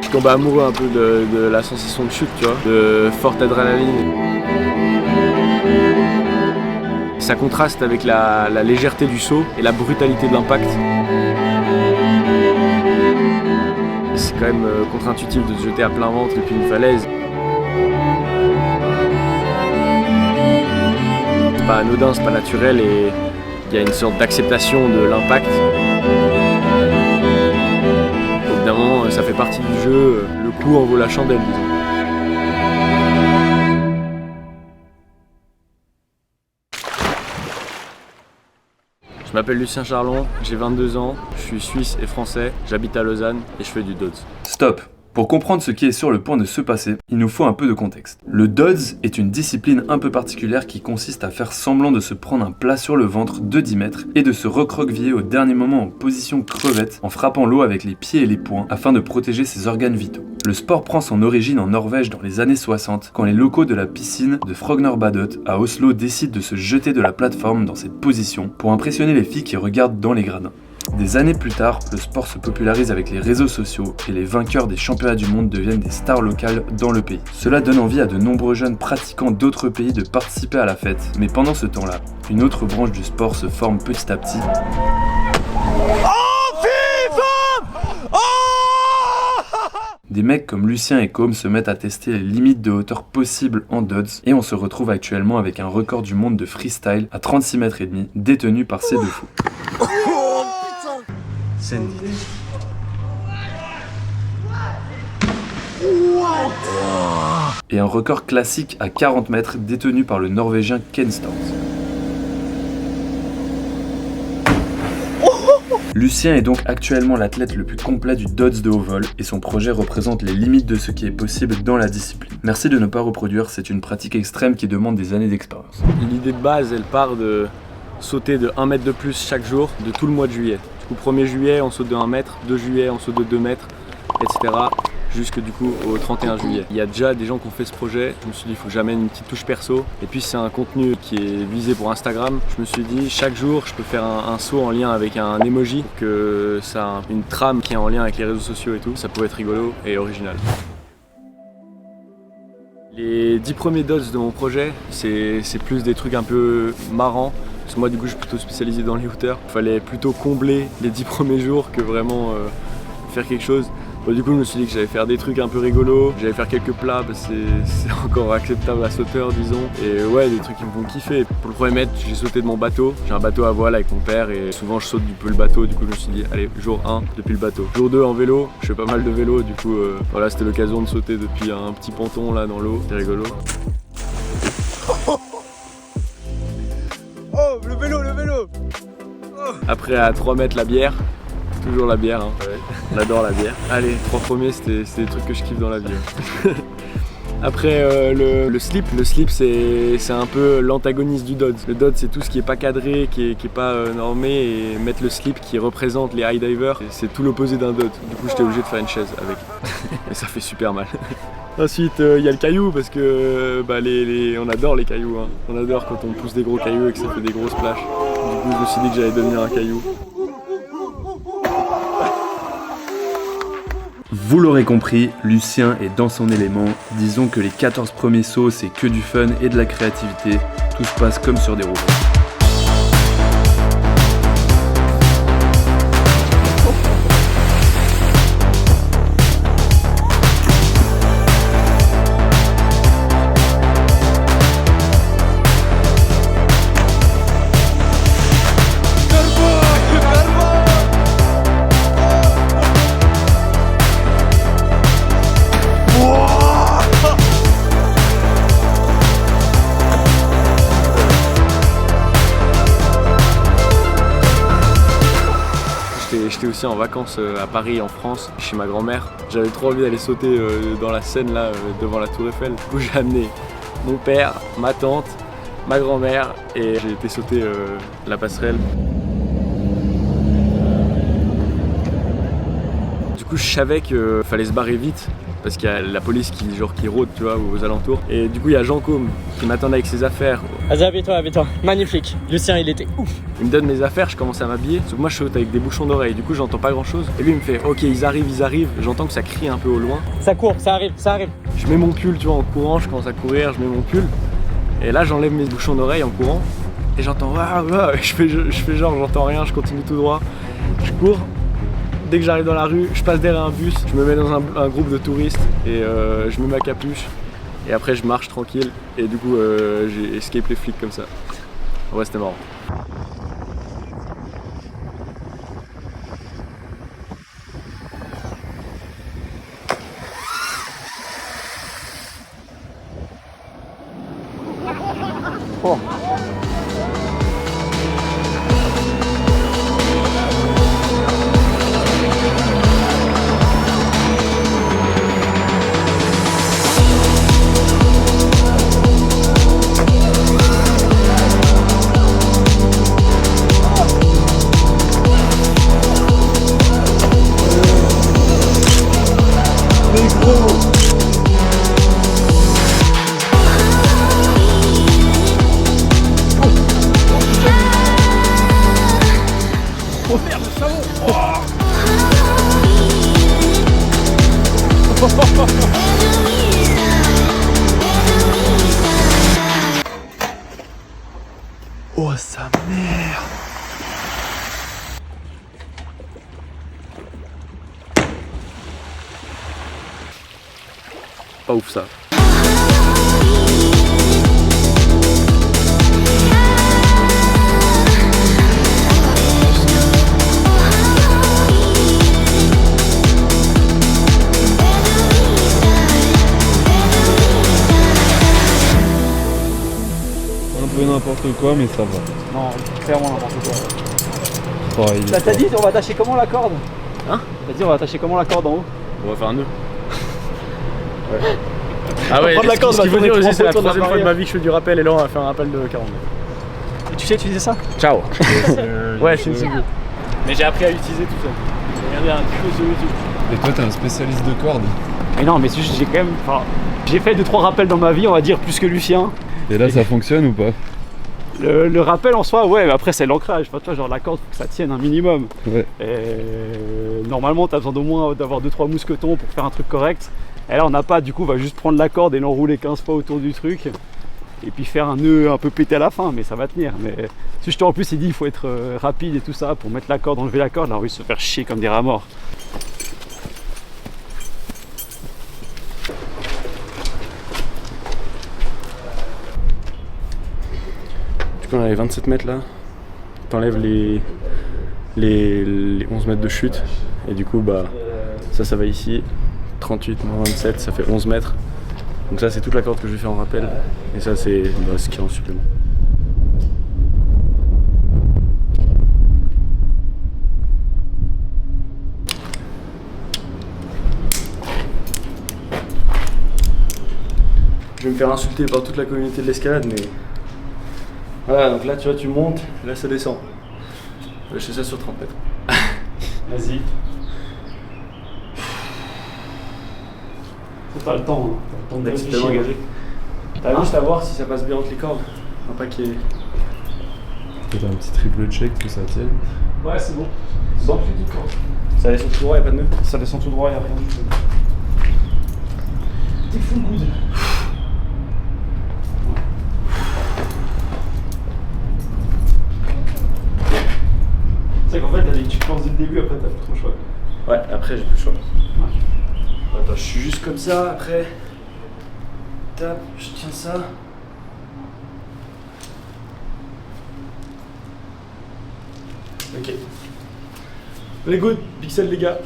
Je tombe amoureux un peu de la sensation de chute, tu vois, de forte adrénaline. Ça contraste avec la légèreté du saut et la brutalité de l'impact. C'est quand même contre-intuitif de se jeter à plein ventre depuis une falaise. C'est pas anodin, c'est pas naturel et il y a une sorte d'acceptation de l'impact. Évidemment, ça fait partie du jeu, le coup en vaut la chandelle, disons. Je m'appelle Lucien Charlon, j'ai 22 ans, je suis suisse et français, j'habite à Lausanne et je fais du dodds. Stop! Pour comprendre ce qui est sur le point de se passer, il nous faut un peu de contexte. Le dodds est une discipline un peu particulière qui consiste à faire semblant de se prendre un plat sur le ventre de 10 mètres et de se recroqueviller au dernier moment en position crevette en frappant l'eau avec les pieds et les poings afin de protéger ses organes vitaux. Le sport prend son origine en Norvège dans les années 60 quand les locaux de la piscine de Frognerbadet à Oslo décident de se jeter de la plateforme dans cette position pour impressionner les filles qui regardent dans les gradins. Des années plus tard, le sport se popularise avec les réseaux sociaux et les vainqueurs des championnats du monde deviennent des stars locales dans le pays. Cela donne envie à de nombreux jeunes pratiquants d'autres pays de participer à la fête, mais pendant ce temps-là, une autre branche du sport se forme petit à petit. Des mecs comme Lucien et Com se mettent à tester les limites de hauteur possibles en dodds et on se retrouve actuellement avec un record du monde de freestyle à 36 mètres et demi détenu par ces deux fous. Et un record classique à 40 mètres détenu par le Norvégien Ken Stord. Lucien est donc actuellement l'athlète le plus complet du dodds de haut vol et son projet représente les limites de ce qui est possible dans la discipline. Merci de ne pas reproduire, c'est une pratique extrême qui demande des années d'expérience. L'idée de base, elle part de sauter de 1 mètre de plus chaque jour de tout le mois de juillet. Du coup, 1er juillet, on saute de 1 mètre, 2 juillet, on saute de 2 mètres, etc. Jusque du coup au 31 juillet. Il y a déjà des gens qui ont fait ce projet, je me suis dit il faut que j'amène une petite touche perso et puis c'est un contenu qui est visé pour Instagram. Je me suis dit chaque jour je peux faire un saut en lien avec un emoji, que ça a une trame qui est en lien avec les réseaux sociaux et tout, ça pouvait être rigolo et original. Les 10 premiers dodds de mon projet, c'est plus des trucs un peu marrants. Parce que moi du coup je suis plutôt spécialisé dans les hauteurs. Il fallait plutôt combler les 10 premiers jours que vraiment faire quelque chose. Bon, du coup je me suis dit que j'allais faire des trucs un peu rigolos, j'allais faire quelques plats parce que c'est encore acceptable à sauteur disons. Et ouais, des trucs qui me font kiffer. Pour le premier mètre, j'ai sauté de mon bateau. J'ai un bateau à voile avec mon père et souvent je saute depuis le bateau. Du coup je me suis dit allez, jour 1 depuis le bateau. Jour 2 en vélo, je fais pas mal de vélo. Du coup voilà, c'était l'occasion de sauter depuis un petit ponton là dans l'eau. C'était rigolo. Oh, le vélo, le vélo. Après à 3 mètres la bière. Toujours la bière, hein. Ouais. On adore la bière. Allez, 3 premiers, c'était des trucs que je kiffe dans la vie. Après le slip c'est un peu l'antagoniste du dodds. Le dodds c'est tout ce qui est pas cadré, qui est pas normé, et mettre le slip qui représente les high divers, c'est tout l'opposé d'un dodds. Du coup j'étais obligé de faire une chaise avec. Et ça fait super mal. Ensuite il y a le caillou parce que on adore les cailloux, hein. On adore quand on pousse des gros cailloux et que ça fait des grosses splashs. Du coup je me suis dit que j'allais devenir un caillou. Vous l'aurez compris, Lucien est dans son élément. Disons que les 14 premiers sauts, c'est que du fun et de la créativité. Tout se passe comme sur des rouleaux. J'étais aussi en vacances à Paris, en France, chez ma grand-mère. J'avais trop envie d'aller sauter dans la Seine, là, devant la Tour Eiffel. Du coup, j'ai amené mon père, ma tante, ma grand-mère et j'ai été sauter la passerelle. Du coup, je savais qu'il fallait se barrer vite parce qu'il y a la police qui rôde, tu vois, aux alentours. Et du coup il y a Jean Côme qui m'attendait avec ses affaires. Vas-y, habille-toi. Magnifique. Lucien, il était ouf. Il me donne mes affaires, je commence à m'habiller. Sauf que moi je saute avec des bouchons d'oreilles, du coup j'entends pas grand chose. Et lui il me fait ok, ils arrivent. J'entends que ça crie un peu au loin. Ça court, ça arrive. Je mets mon pull, tu vois, en courant, je commence à courir, je mets mon pull. Et là j'enlève mes bouchons d'oreilles en courant. Et j'entends waouh, je fais genre j'entends rien, je continue tout droit. Je cours. Dès que j'arrive dans la rue, je passe derrière un bus, je me mets dans un groupe de touristes et je mets ma capuche. Et après je marche tranquille et du coup j'ai escape les flics comme ça. Ouais, c'était marrant. Oh. Oh sa mère! Pas ouf ça. Un peu n'importe quoi, mais ça va. Non, clairement n'importe quoi. Oh, T'as dit on va attacher comment la corde? Hein? T'as dit on va attacher comment la corde en haut? On va faire un nœud. Ouais. Ah ouais, prendre la corde, ce qu'il faut dire aussi, c'est la autour de la troisième fois de ma barrière. vie que je fais du rappel et là on va faire un rappel de 40 mètres. Et tu sais utiliser ça? Ciao. Ouais, je sais. Mais j'ai appris à l'utiliser tout seul. J'ai regardé un tuto sur YouTube. Et toi, t'es un spécialiste de cordes. Mais non, mais j'ai quand même. Enfin, j'ai fait 2-3 rappels dans ma vie, on va dire plus que Lucien. Et là, ça fonctionne ou pas? Le rappel en soi, ouais, mais après c'est l'ancrage. Enfin, tu vois, genre la corde, faut que ça tienne un minimum. Ouais. Et normalement, t'as besoin d'au moins d'avoir 2-3 mousquetons pour faire un truc correct. Et là, on n'a pas, du coup, on va juste prendre la corde et l'enrouler 15 fois autour du truc. Et puis faire un nœud un peu pété à la fin, mais ça va tenir. Mais surtout en plus, il dit il faut être rapide et tout ça pour mettre la corde, enlever la corde. Là, on va se faire chier comme des rats morts. Du coup, on a les 27 mètres là. T'enlèves les 11 mètres de chute. Et du coup, bah, ça va ici. 38 moins 27, ça fait 11 mètres. Donc ça, c'est toute la corde que je vais faire en rappel. Et ça, c'est ce qui est en supplément. Je vais me faire insulter par toute la communauté de l'escalade, mais... Voilà, donc là, tu vois, tu montes, là, ça descend. Je fais ça sur 30 mètres. Vas-y. T'as le temps, hein. T'as le temps de C'est tellement engagé. T'as juste à voir si ça passe bien entre les cordes. Un paquet. Peut-être un petit triple check que ça tienne. Ouais, c'est bon. Bon. Ça descend tout droit, y'a pas de nœud. Ça descend tout droit, y'a rien du tout. T'es full good. C'est qu'en fait, tu penses dès le début, après t'as plus trop le choix. Ouais, après j'ai plus le choix. Ouais. Attends, je suis juste comme ça, après. Tape, je tiens ça. Ok. Les good, pixel les gars.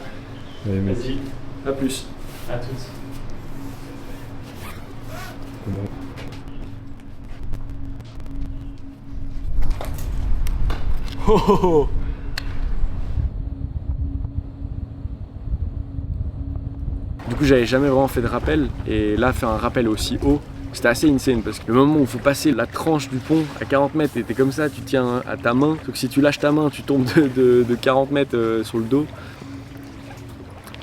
Allez, mec. Vas-y, A plus. à toutes. Oh oh oh. Du coup, j'avais jamais vraiment fait de rappel, et là, faire un rappel aussi haut, c'était assez insane parce que le moment où il faut passer la tranche du pont à 40 mètres, et t'es comme ça, tu tiens à ta main, sauf que si tu lâches ta main, tu tombes de 40 mètres sur le dos.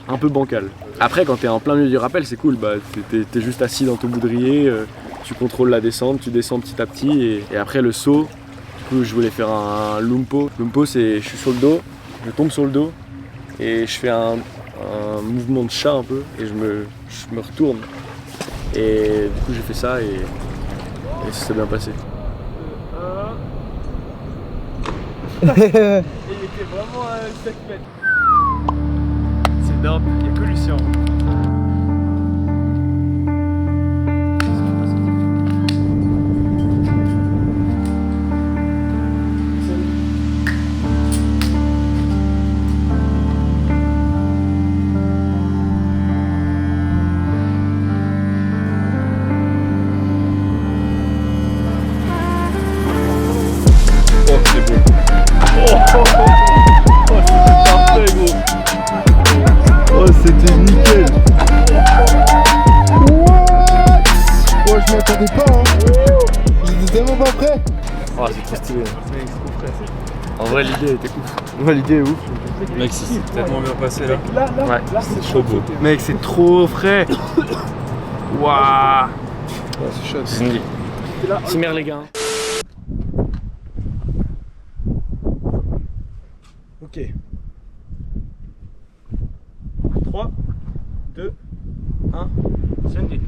un peu bancal. Après, quand t'es en plein milieu du rappel, c'est cool, bah, t'es juste assis dans ton boudrier, tu contrôles la descente, tu descends petit à petit, et après le saut, du coup je voulais faire un lumpo. Lumpo, c'est je suis sur le dos, je tombe sur le dos, et je fais un mouvement de chat un peu, et je me retourne. Et du coup j'ai fait ça, et ça s'est bien passé. Et il était vraiment à 7 mètres. C'est énorme, il n'y a que Lucien. C'était nickel. Oh, je m'attendais pas, hein. J'étais tellement pas prêt. Oh, c'est trop stylé. En vrai, l'idée était ouf. Ouais, l'idée est ouf. Mec, c'est tellement bien passé là. Ouais, C'est trop beau. mec, c'est trop frais. Waouh. Ouais, c'est chaud. Cimer les gars. Ok. 3, 2, 1, Sunday.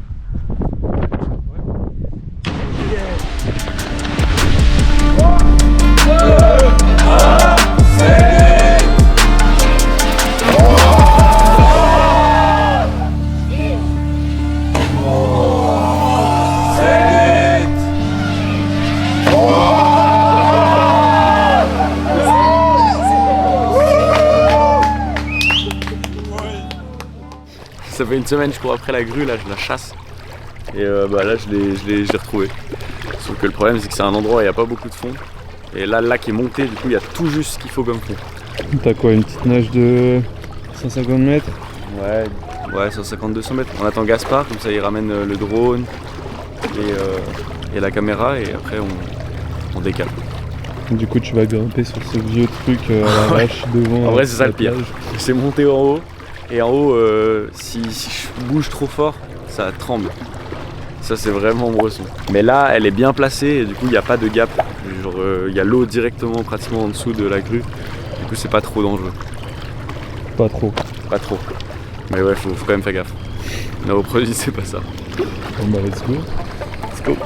Ça fait une semaine, je cours après la grue, là, je la chasse. Et bah là, je l'ai retrouvé. Sauf que le problème, c'est que c'est un endroit où il n'y a pas beaucoup de fond. Et là, le lac est monté, du coup, il y a tout juste ce qu'il faut comme fond. T'as quoi, une petite nage de 150 mètres? Ouais, 150-200 mètres. On attend Gaspard, comme ça, il ramène le drone et la caméra, et après, on décale. Du coup, tu vas grimper sur ce vieux truc à la vache devant. En vrai, c'est ça le la pire. plage. C'est monté en haut, et en haut, si je bouge trop fort, ça tremble. Ça, c'est vraiment bresson. Mais là, elle est bien placée, et du coup, il n'y a pas de gap. Genre, il y a l'eau directement, pratiquement en dessous de la grue. Du coup, c'est pas trop dangereux. Pas trop. Pas trop. Mais ouais, faut quand même faire gaffe. Non, au produit, c'est pas ça. Bon bah, let's go. Let's go.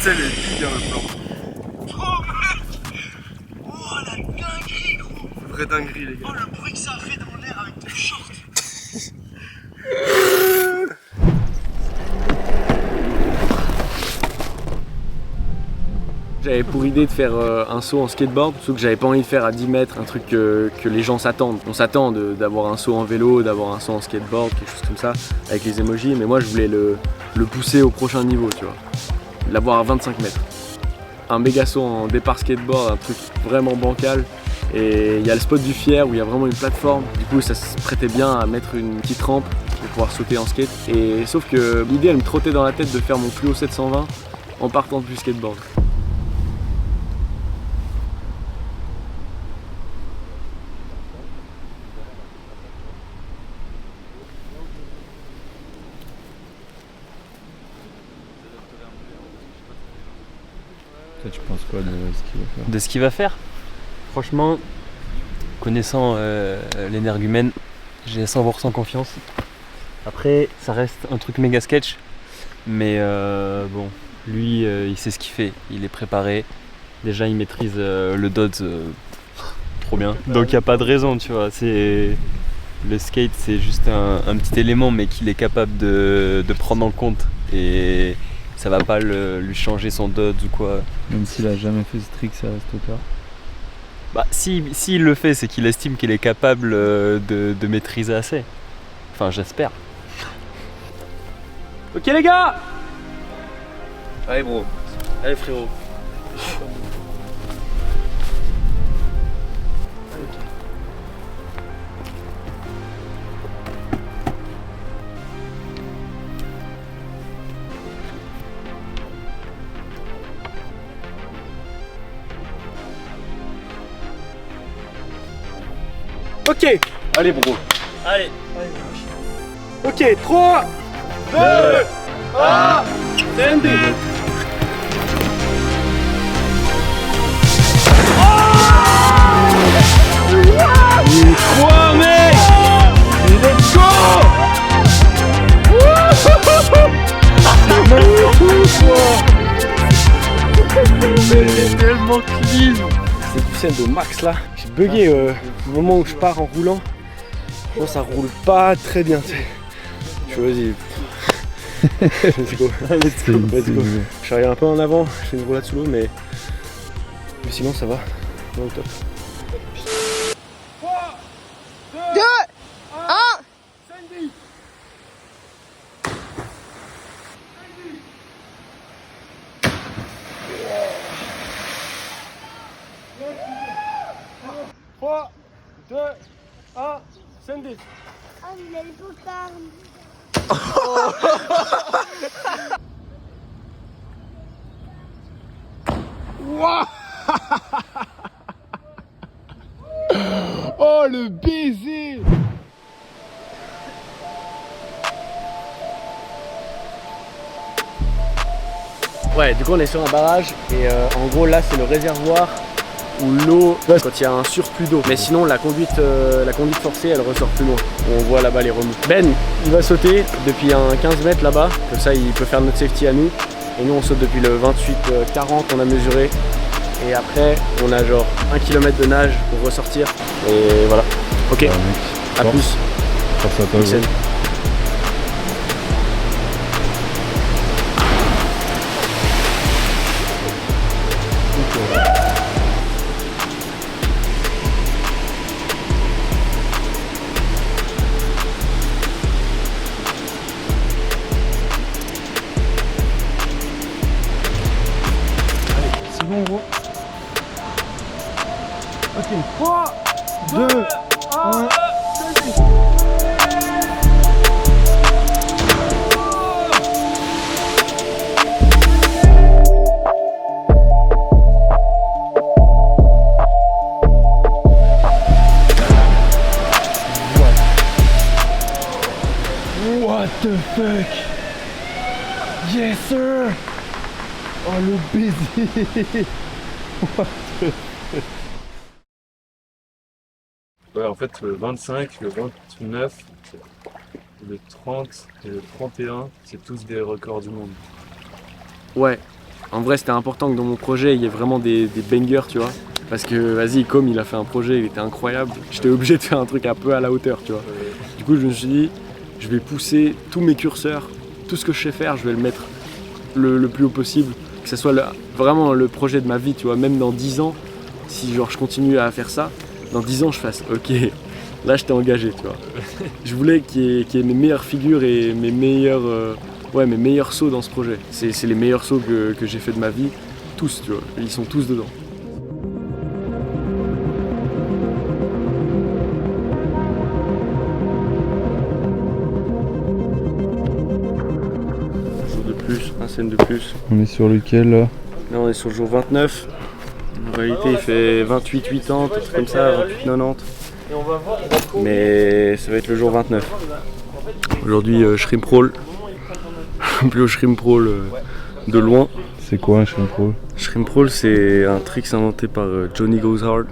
C'est le big le plan. Oh la dinguerie gros. Vraie dinguerie les gars. Oh le bruit que ça a fait dans l'air avec ton short. J'avais pour idée de faire un saut en skateboard, sauf que j'avais pas envie de faire à 10 mètres, un truc que les gens s'attendent. On s'attend d'avoir un saut en vélo, d'avoir un saut en skateboard, quelque chose comme ça, avec les emojis, mais moi je voulais le pousser au prochain niveau, tu vois. L'avoir à 25 mètres. Un méga saut en départ skateboard, un truc vraiment bancal. Et il y a le spot du Fier où il y a vraiment une plateforme. Du coup, ça se prêtait bien à mettre une petite rampe pour pouvoir sauter en skate. Et sauf que l'idée, elle me trottait dans la tête de faire mon plus haut 720 en partant du skateboard. Toi, tu penses quoi de ce qu'il va faire? De ce qu'il va faire. Franchement, connaissant l'énergumène, j'ai 100% confiance. Après, ça reste un truc méga sketch, mais bon, lui, il sait ce qu'il fait, il est préparé. Déjà, il maîtrise le dodge trop bien. Donc, il n'y a pas de raison, tu vois. Le skate, c'est juste un petit élément, mais qu'il est capable de prendre en compte. Et ça va pas lui changer son dodge ou quoi. Même s'il a jamais fait ce trick, ça reste au cas. Bah, s'il le fait, c'est qu'il estime qu'il est capable de maîtriser assez. Enfin, j'espère. Ok les gars. Allez bro, allez frérot. Ok. Allez bro. Allez. Ok, 3, 2, 1, Sandy. Il croit mec. Let's go. C'est tellement clean. C'est du sel de max là. J'ai bugué au moment où je pars en roulant. Bon, ça roule pas très bien. Tu sais. Je fais vas-y. Let's go. Let's go. Je suis arrivé un peu en avant, je fais une roulade sous l'eau, mais sinon ça va. On est au top. 3, 2, 1, Sandy. Trois, 2, 1, Sandy. Ah, il a le beau carme. Oh le baiser. Ouais, du coup on est sur un barrage et en gros là c'est le réservoir où l'eau, quand il y a un surplus d'eau. Mais sinon la conduite forcée elle ressort plus loin. On voit là-bas les remous. Ben il va sauter depuis un 15 mètres là-bas, comme ça il peut faire notre safety à nous. Et nous on saute depuis le 28-40 on a mesuré. Et après on a genre 1 km de nage pour ressortir. Et voilà. Ok, à plus. Force à toi, Excellent. C'est bon gros. Ok, 3, 2, 1. What the fuck? Yes sir. Oh le baiser. Ouais, en fait, le 25, le 29, le 30 et le 31, c'est tous des records du monde. Ouais, en vrai c'était important que dans mon projet il y ait vraiment des bangers, tu vois. Parce que vas-y, comme il a fait un projet, il était incroyable, j'étais obligé de faire un truc un peu à la hauteur, tu vois. Du coup je me suis dit, je vais pousser tous mes curseurs, tout ce que je sais faire, je vais le mettre le plus haut possible. Que ce soit vraiment le projet de ma vie, tu vois. Même dans 10 ans, si genre je continue à faire ça, dans 10 ans je fasse ok, là je t'ai engagé, tu vois. Je voulais qu'il y ait mes meilleures figures et mes meilleurs sauts dans ce projet. C'est les meilleurs sauts que j'ai fait de ma vie, tous, tu vois, ils sont tous dedans. Un jour de plus, un scène de plus. On est sur lequel là? Là on est sur le jour 29. En réalité il fait 28-80, un truc comme ça, 28-90. Mais ça va être le jour 29. Aujourd'hui shrimp roll. Plus au shrimp roll de loin. C'est quoi un shrimp roll? Shrimp roll c'est un trick inventé par Johnny Goes Hard.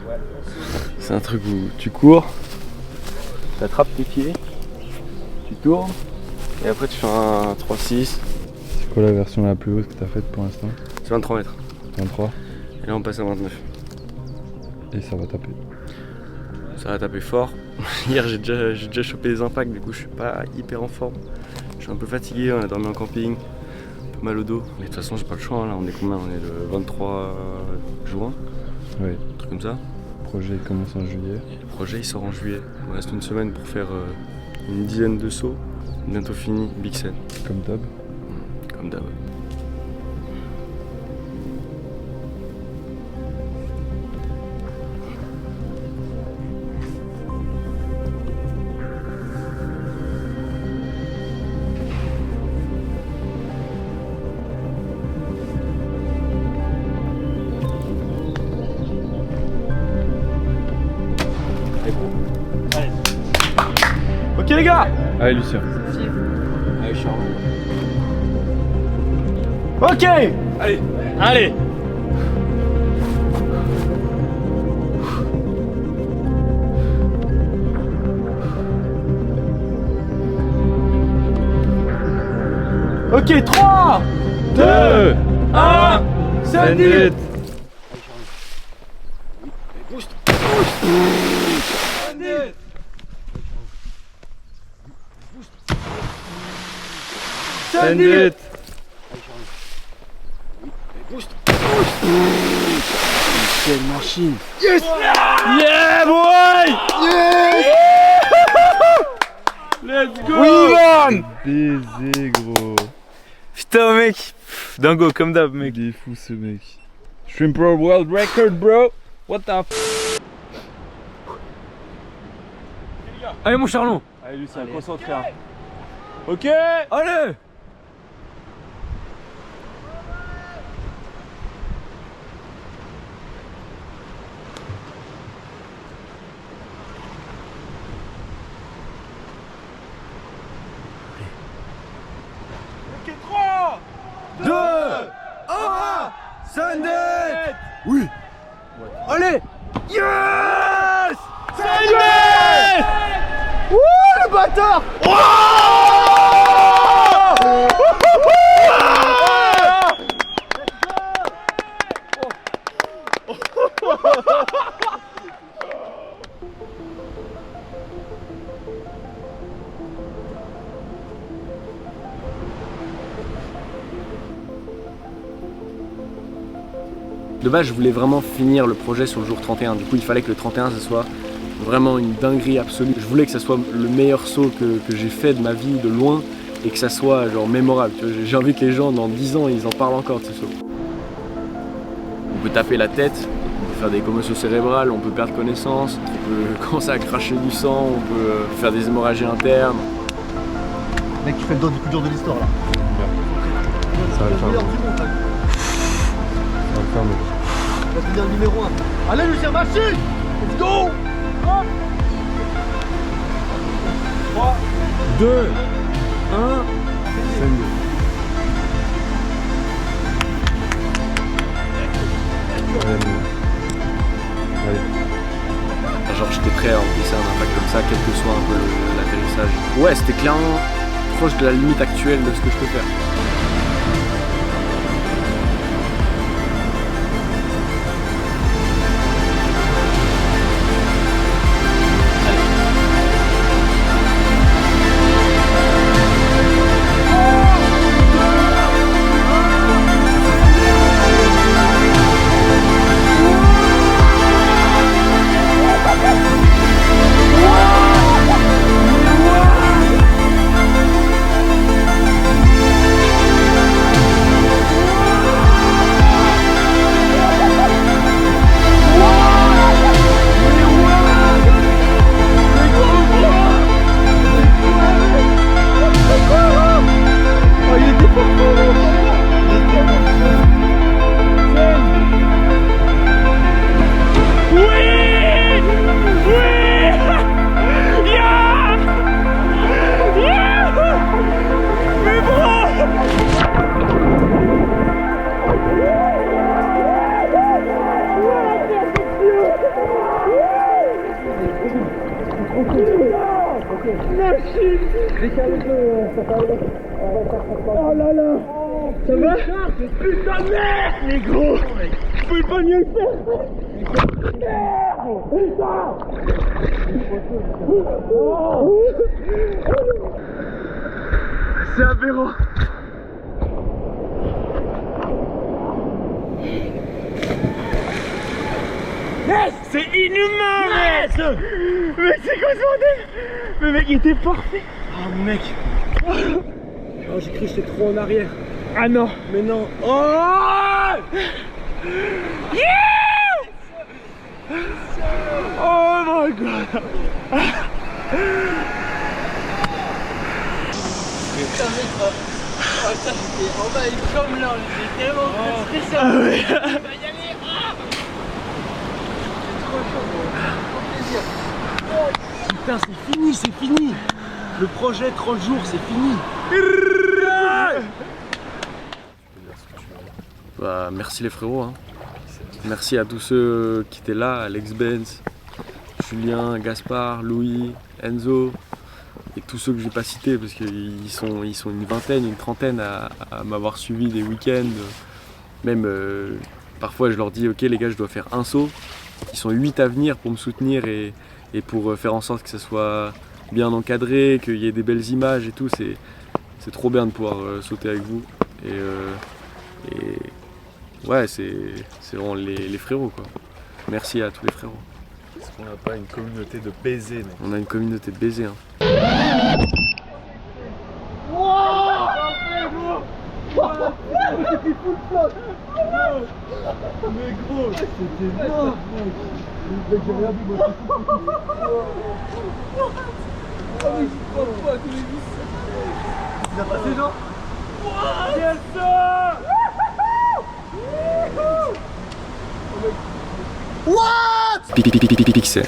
C'est un truc où tu cours, tu attrapes tes pieds, tu tournes et après tu fais un 3-6. C'est quoi la version la plus haute que t'as faite pour l'instant? C'est 23 mètres. 23. Et là on passe à 29. Et ça va taper. Ça va taper fort. Hier j'ai déjà chopé des impacts, du coup je suis pas hyper en forme. Je suis un peu fatigué, on a dormi en camping, un peu mal au dos. Mais de toute façon j'ai pas le choix, hein. Là on est combien? On est le 23 juin, Ouais. un truc comme ça. projet commence en juillet. Le projet il sort en juillet. Il me reste une semaine pour faire une dizaine de sauts. Bientôt fini, big scène. Comme d'hab. Comme d'hab. Ok les gars. Allez Lucien. Allez Charles. Ok. Allez. Ok, 3, 2, 1, Send it. Send it. Quelle machine. Yes. Yeah boy. Yes. Let's go. We won. Baiser gros. Putain mec. Dingo comme d'hab mec. Il est fou ce mec. Shrimp Roll World Record bro. What the f... Allez mon Charlon. Allez Lucien, concentré hein. Ok. Allez. Ok, 3, 2, 1, Send it. Oui. Allez. Yes. Send it. Wouh, le bâtard. De base, je voulais vraiment finir le projet sur le jour 31. Du coup, il fallait que le 31, ça soit vraiment une dinguerie absolue. Je voulais que ça soit le meilleur saut que j'ai fait de ma vie de loin et que ça soit genre mémorable. Tu vois, j'ai envie que les gens, dans 10 ans, ils en parlent encore de ce saut. On peut taper la tête, on peut faire des commotions cérébrales, on peut perdre connaissance, on peut commencer à cracher du sang, on peut faire des hémorragies internes. Mec, tu fais le dos du plus dur de l'histoire là. Ça va le faire. Meilleur du monde, là. Ça va le faire mec. Tu vas devenir le numéro 1. Allez Lucien, machine. Let's go. 3, 2, 1. Send it. Allez. Genre j'étais prêt à encaisser un impact comme ça, quel que soit un peu l'atterrissage. Ouais, c'était clairement proche de la limite actuelle de ce que je peux faire. Oh là là. Ça va? Putain de merde. Les gros. Je peux pas mieux le faire. Merde. Putain. C'est aberrant. C'est inhumain, mec. Mais c'est quoi ce bordel? Mais mec, il était parfait. Oh mec. Oh, j'ai cru que j'étais trop en arrière. Ah non. Mais non. Oh yeah. Oh my god. Putain, c'est fini, c'est fini. Le projet 30 jours, c'est fini. Bah, merci les frérots. Hein. Merci à tous ceux qui étaient là, Alex Benz, Julien, Gaspard, Louis, Enzo et tous ceux que j'ai pas cités parce qu'ils sont une vingtaine, une trentaine à m'avoir suivi des week-ends. Même parfois je leur dis ok les gars je dois faire un saut. Ils sont 8 à venir pour me soutenir et pour faire en sorte que ça soit bien encadré, qu'il y ait des belles images et tout. C'est trop bien de pouvoir sauter avec vous. Et ouais, c'est vraiment les frérots quoi. Merci à tous les frérots. Est-ce qu'on n'a pas une communauté de baisers, mec? On a une communauté de baisers. Hein. Mais gros, c'était mort, mec. J'ai rien vu, moi. Il a passé, genre? Yes, sir! Pixel.